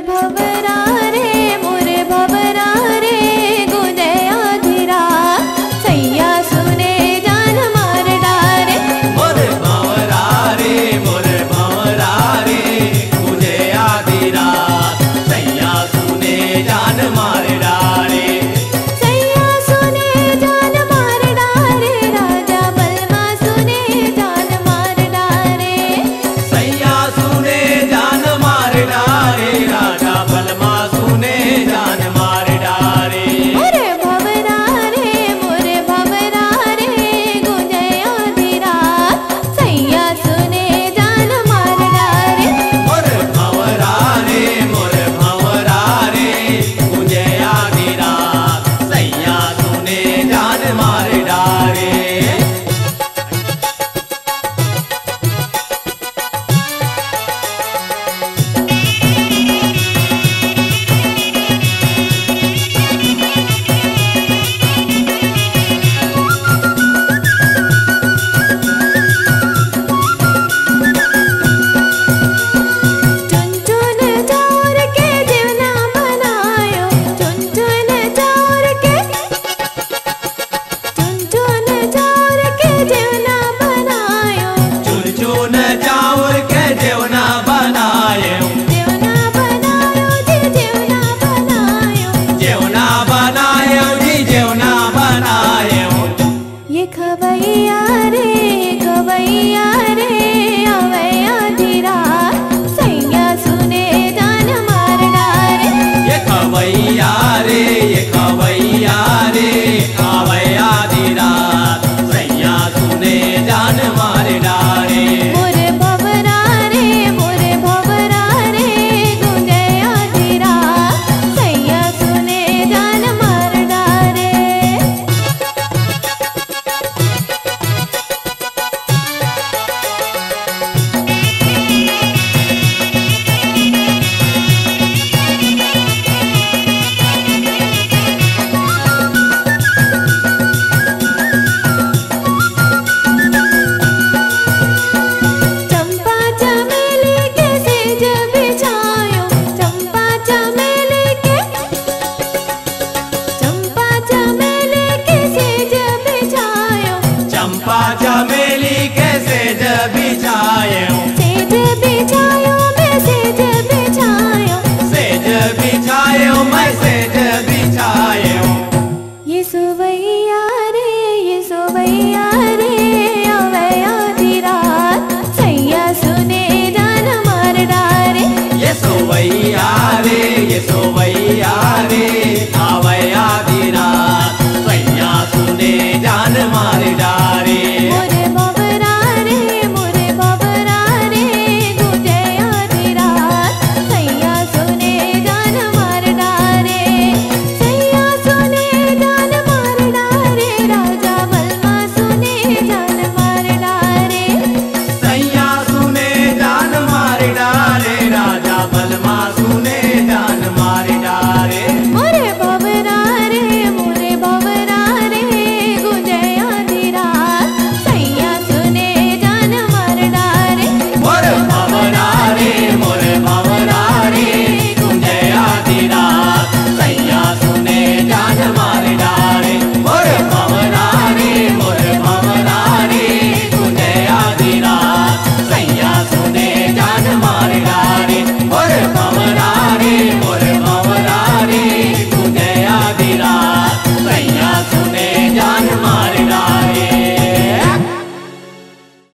भवरा रे गुंजे आधी रात सैया सुने जान मार डारे। मोरे भवरा रे गुंजे आधी रात सैया सुने जान मार डारे। सैया सुने जान मार डारे राजा बलमा सुने जान मार डारे। सैया सुने जान मार डारे राजा बलमा सुने जान मार डारे। मोरे भवरा रे गुंजे आधी रात सैया सुने जान मार डारे। मोरे भवरा रे गुंजे आधी रात सैया सुने जान मार डारे। चुन चुन चाउर के जीवना बनायो चुन चुन चाउर के जीवना बनायो। चुन चुन चाउर के जेवना बनायो जीवना बनायो जी जीवना बनायो। जेवना बनायो जी जेवना बनायो। ये खवैया रे आवे आधी रात सैया सुने जान मार डारे। ये खवैया रे आवे आधी रात सैया सुने जान मार डारे। मोरे भवरा रे गुंजे आधी रात सैया सुने जान मार डारे। चंपा चमेली के सेज बिछायो चंपा चमेली के सेज बिछायो। चंपा चमेली के सेज बिछायो सेज बिछायो मैं सेज बिछायो। सेज बिछायो मैं सेज बिछायो। ये सोवैया रे आवे आधी रात सैया सुने जान मार डारे। ये सोवैया